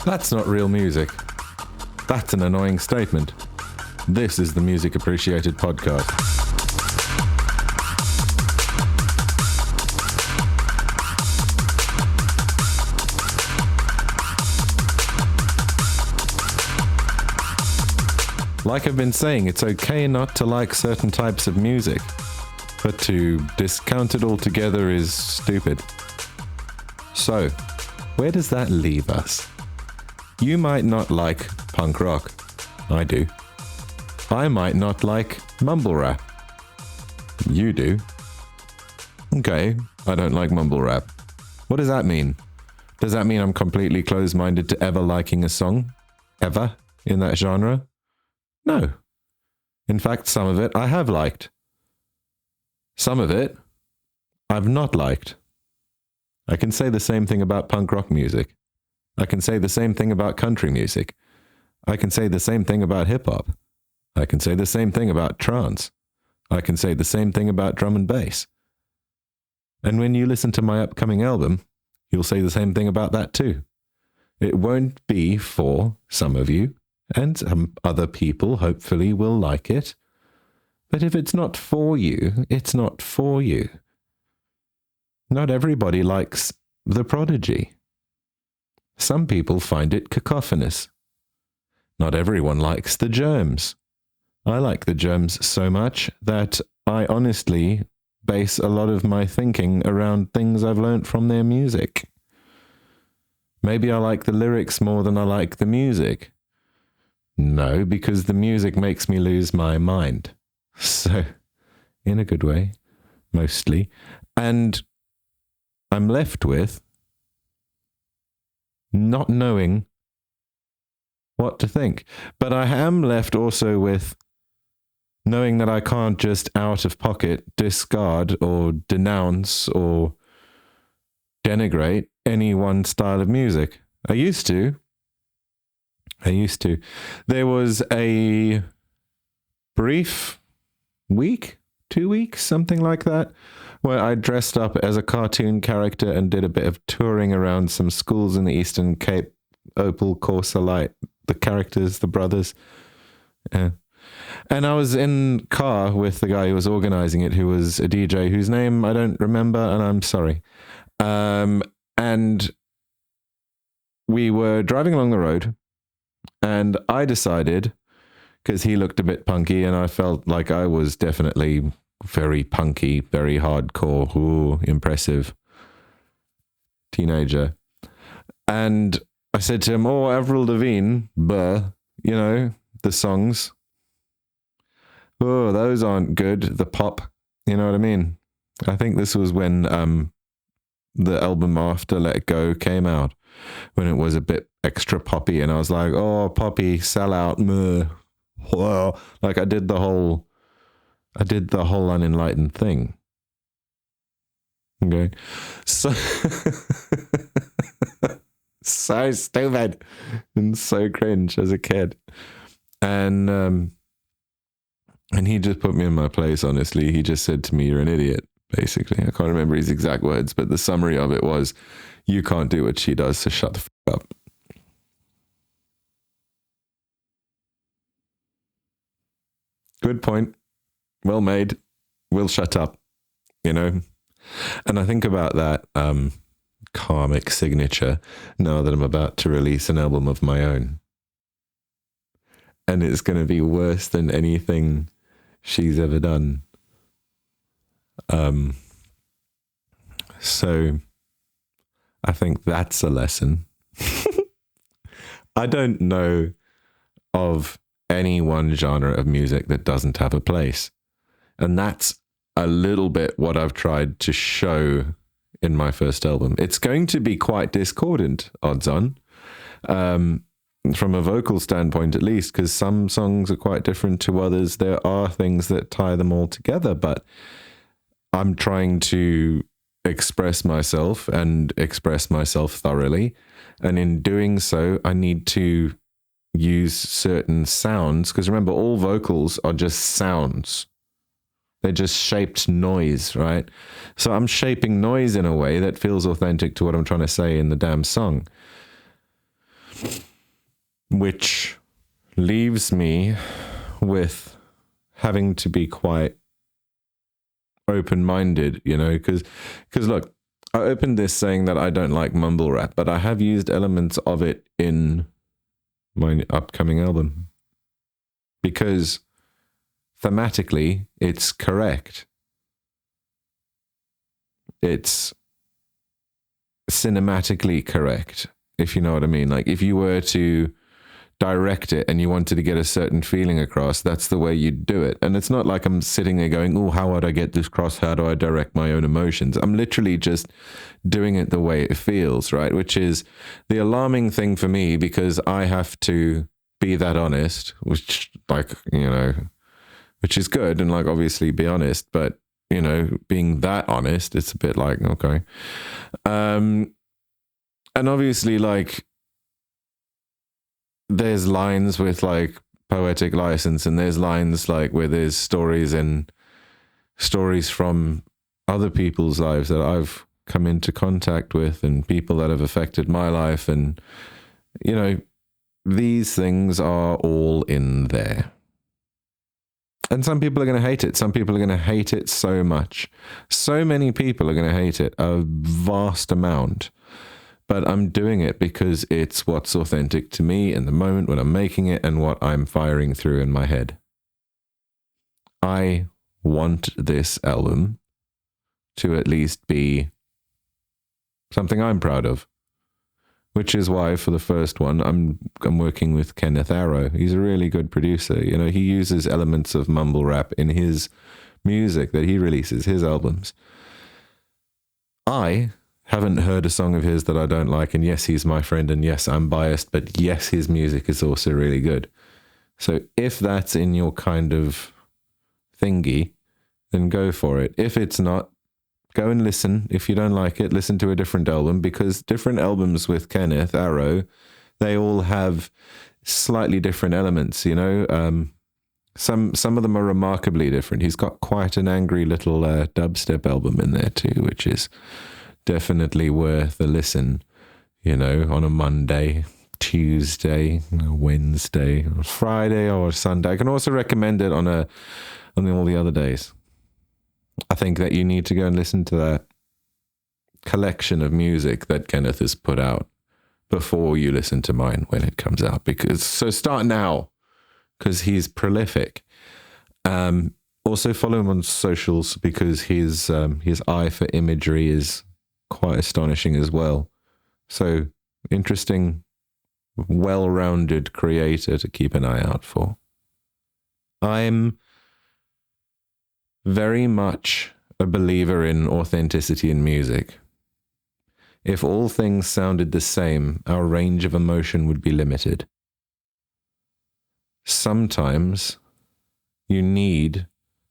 That's not real music. That's an annoying statement. This is the Music Appreciated podcast. Like I've been saying, it's okay not to like certain types of music, but to discount it altogether is stupid. So, where does that leave us? You might not like punk rock. I do. I might not like mumble rap. You do. Okay, I don't like mumble rap. What does that mean? Does that mean I'm completely closed-minded to ever liking a song? Ever? In that genre? No. In fact, some of it I have liked. Some of it I've not liked. I can say the same thing about punk rock music. I can say the same thing about country music. I can say the same thing about hip-hop. I can say the same thing about trance. I can say the same thing about drum and bass. And when you listen to my upcoming album, you'll say the same thing about that too. It won't be for some of you, and some other people hopefully will like it. But if it's not for you, it's not for you. Not everybody likes The Prodigy. Some people find it cacophonous. Not everyone likes The Germs. I like The Germs so much that I honestly base a lot of my thinking around things I've learnt from their music. Maybe I like the lyrics more than I like the music. No, because the music makes me lose my mind. So, in a good way, mostly. And I'm left with not knowing what to think. But I am left also with knowing that I can't just out of pocket discard or denounce or denigrate any one style of music. I used to. There was a brief week, 2 weeks, something like that, where I dressed up as a cartoon character and did a bit of touring around some schools in the Eastern Cape, Opal, Corsa Light, the characters, the brothers. Yeah. And I was in car with the guy who was organizing it, who was a DJ whose name I don't remember, and I'm sorry. And we were driving along the road, and I decided, because he looked a bit punky, and I felt like I was definitely very punky, very hardcore, ooh, impressive teenager. And I said to him, oh, Avril Lavigne, you know, the songs. Oh, those aren't good. The pop, you know what I mean? I think this was when the album after Let Go came out, when it was a bit extra poppy, and I was like, oh, poppy, sell out, well, like I did the whole unenlightened thing. Okay. So so stupid and so cringe as a kid. And he just put me in my place, honestly. He just said to me, you're an idiot, basically. I can't remember his exact words, but the summary of it was, you can't do what she does, so shut the f*** up. Good point. Well made. We'll shut up, you know? And I think about that karmic signature now that I'm about to release an album of my own. And it's going to be worse than anything she's ever done. So I think that's a lesson. I don't know of any one genre of music that doesn't have a place. And that's a little bit what I've tried to show in my first album. It's going to be quite discordant, odds on, from a vocal standpoint at least, because some songs are quite different to others. There are things that tie them all together, but I'm trying to express myself and express myself thoroughly. And in doing so, I need to use certain sounds, because remember, all vocals are just sounds. They're just shaped noise, right? So I'm shaping noise in a way that feels authentic to what I'm trying to say in the damn song. which leaves me with having to be quite open-minded, you know, because look, I opened this saying that I don't like mumble rap, but I have used elements of it in my upcoming album because thematically it's correct. It's cinematically correct, if you know what I mean. Like if you were to direct it and you wanted to get a certain feeling across, that's the way you'd do it. And it's not like I'm sitting there going, oh, how would I get this across? How do I direct my own emotions? I'm literally just doing it the way it feels, right? Which is the alarming thing for me, because I have to be that honest, which, like, you know, which is good, and like obviously be honest, but you know, being that honest, it's a bit like, okay. And obviously, like, there's lines with like poetic license, and there's lines like where there's stories and stories from other people's lives that I've come into contact with, and people that have affected my life. And, you know, these things are all in there. And some people are going to hate it. Some people are going to hate it so much. So many people are going to hate it, a vast amount. But I'm doing it because it's what's authentic to me in the moment when I'm making it and what I'm firing through in my head. I want this album to at least be something I'm proud of, which is why for the first one, I'm working with Kenneth Arrow. He's a really good producer. You know, he uses elements of mumble rap in his music that he releases, his albums. I haven't heard a song of his that I don't like, and yes, he's my friend, and yes, I'm biased, but yes, his music is also really good. So if that's in your kind of thingy, then go for it. If it's not, go and listen. If you don't like it, listen to a different album, because different albums with Kenneth Arrow, they all have slightly different elements, you know. Some of them are remarkably different. He's got quite an angry little dubstep album in there too, which is definitely worth a listen, you know, on a Monday, Tuesday, Wednesday, or Friday, or Sunday. I can also recommend it on all the other days. I think that you need to go and listen to that collection of music that Kenneth has put out before you listen to mine when it comes out. So start now, because he's prolific. Also follow him on socials, because his eye for imagery is quite astonishing as well. So interesting, well-rounded creator to keep an eye out for. I'm very much a believer in authenticity in music. If all things sounded the same, our range of emotion would be limited. Sometimes you need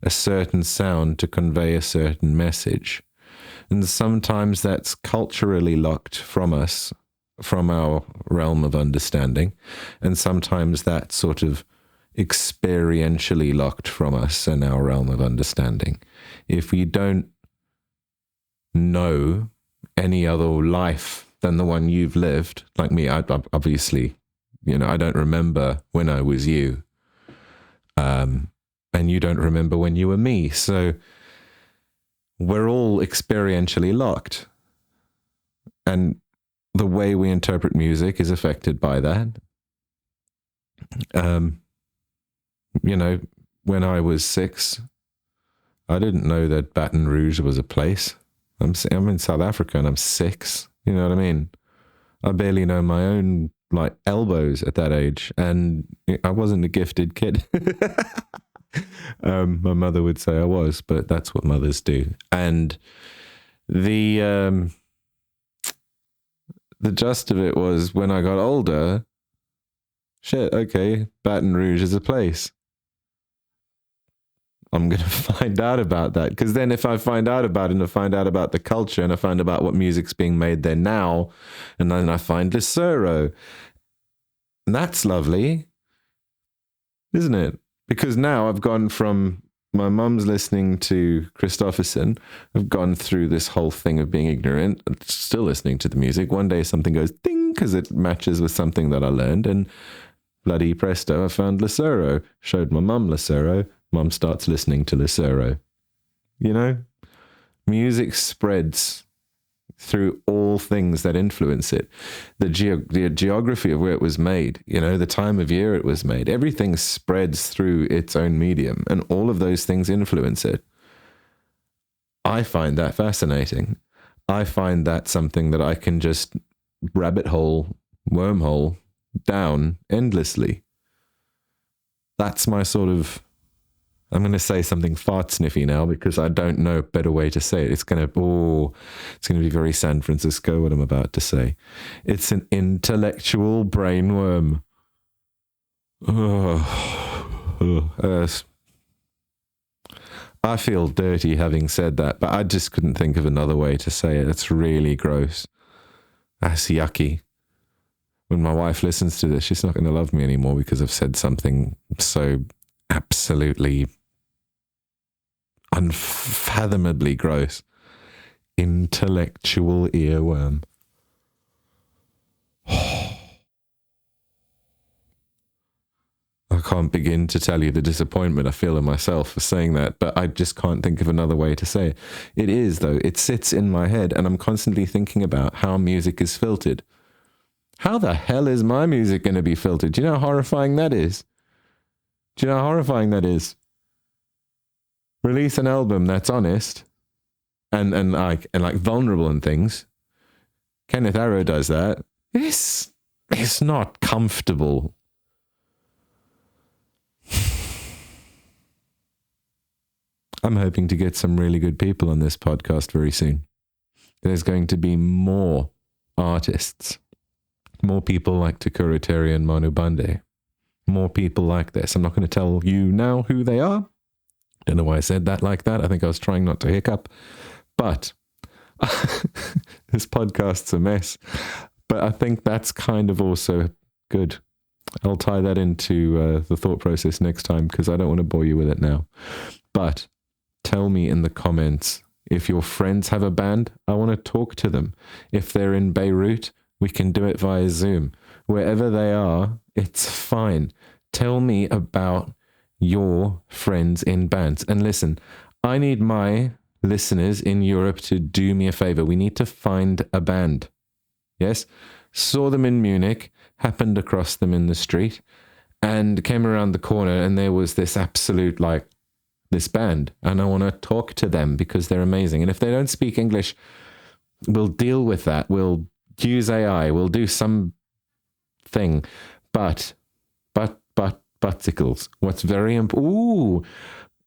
a certain sound to convey a certain message. And sometimes that's culturally locked from us, from our realm of understanding. And sometimes that's sort of experientially locked from us and our realm of understanding. If we don't know any other life than the one you've lived, like me, I obviously, you know, I don't remember when I was you. And you don't remember when you were me. So we're all experientially locked. And the way we interpret music is affected by that. You know, when I was 6, I didn't know that Baton Rouge was a place. I'm in South Africa and I'm 6. You know what I mean? I barely know my own, like, elbows at that age. And I wasn't a gifted kid. My mother would say I was, but that's what mothers do. And the gist of it was, when I got older, shit, okay, Baton Rouge is a place. I'm going to find out about that. Because then if I find out about it, and I find out about the culture, and I find about what music's being made there now, and then I find Lucero, and that's lovely, isn't it? Because now I've gone from my mum's listening to Christofferson, I've gone through this whole thing of being ignorant, still listening to the music. One day something goes ding, because it matches with something that I learned. And bloody presto, I found Lucero. Showed my mum Lucero. Mum starts listening to Lucero. You know, music spreads through all things that influence it. The geography of where it was made, you know, the time of year it was made, everything spreads through its own medium, and all of those things influence it. I find that fascinating. I find that something that I can just rabbit hole, wormhole down endlessly. That's my sort of, I'm going to say something fart sniffy now because I don't know a better way to say it. It's going to be very San Francisco, what I'm about to say. It's an intellectual brainworm. I feel dirty having said that, but I just couldn't think of another way to say it. It's really gross. That's yucky. When my wife listens to this, she's not going to love me anymore because I've said something so absolutely unfathomably gross. Intellectual earworm. I can't begin to tell you the disappointment I feel in myself for saying that, but I just can't think of another way to say it. It is, though. It sits in my head, and I'm constantly thinking about how music is filtered. How the hell is my music going to be filtered? Do you know how horrifying that is? Do you know how horrifying that is? Release an album that's honest and like vulnerable and things. Kenneth Arrow does that. It's not comfortable. I'm hoping to get some really good people on this podcast very soon. There's going to be more artists, more people like Takura Terry and Manu Bande, more people like this. I'm not going to tell you now who they are. Don't know why I said that like that. I think I was trying not to hiccup. But this podcast's a mess. But I think that's kind of also good. I'll tie that into the thought process next time because I don't want to bore you with it now. But tell me in the comments if your friends have a band. I want to talk to them. If they're in Beirut, we can do it via Zoom. Wherever they are, it's fine. Tell me about your friends in bands. And listen, I need my listeners in Europe to do me a favor. We need to find a band. Yes? Saw them in Munich, happened across them in the street, and came around the corner, and there was this absolute, like, this band. And I want to talk to them because they're amazing. And if they don't speak English, we'll deal with that. We'll use AI. We'll do some thing. But Butticles. What's very important. Ooh,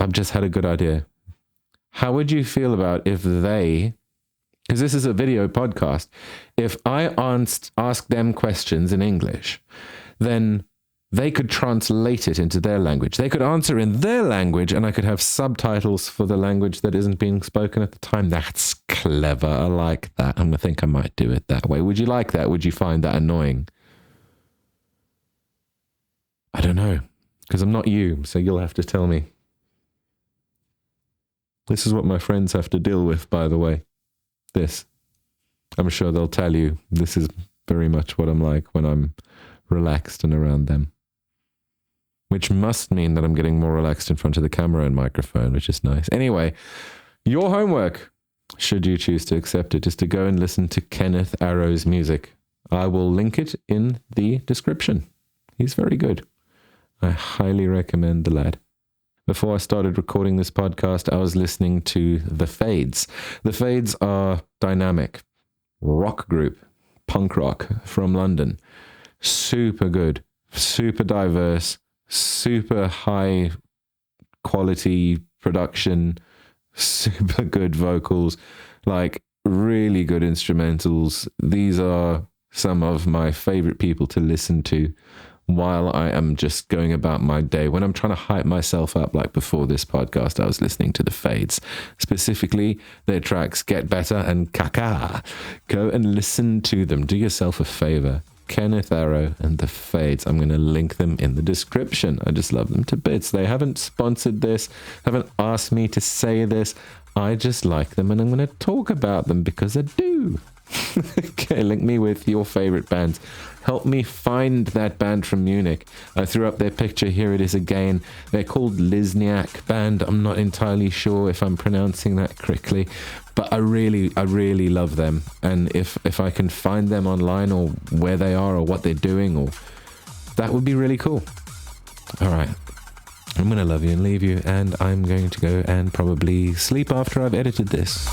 I've just had a good idea. How would you feel about if they, because this is a video podcast, if I ask them questions in English, then they could translate it into their language. They could answer in their language, and I could have subtitles for the language that isn't being spoken at the time. That's clever. I like that. I think I might do it that way. Would you like that? Would you find that annoying? I don't know, because I'm not you, so you'll have to tell me. This is what my friends have to deal with, by the way. This. I'm sure they'll tell you this is very much what I'm like when I'm relaxed and around them. Which must mean that I'm getting more relaxed in front of the camera and microphone, which is nice. Anyway, your homework, should you choose to accept it, is to go and listen to Kenneth Arrow's music. I will link it in the description. He's very good. I highly recommend the lad. Before I started recording this podcast, I was listening to The Fades. The Fades are dynamic rock group, punk rock from London. Super good, super diverse, super high quality production, super good vocals, like really good instrumentals. These are some of my favorite people to listen to while I am just going about my day. When I'm trying to hype myself up, like before this podcast, I was listening to The Fades, specifically their tracks Get Better and Kaka. Go and listen to them. Do yourself a favor. Kenneth Arrow and The Fades. I'm going to link them in the description. I just love them to bits. They haven't sponsored this, haven't asked me to say this. I just like them, and I'm going to talk about them because I do. Okay, link me with your favorite bands. Help me find that band from Munich. I threw up their picture. Here it is again. They're called Lizniak Band. I'm not entirely sure if I'm pronouncing that correctly, but I really love them. And if I can find them online, or where they are, or what they're doing, or that would be really cool. All right. I'm going to love you and leave you, and I'm going to go and probably sleep after I've edited this.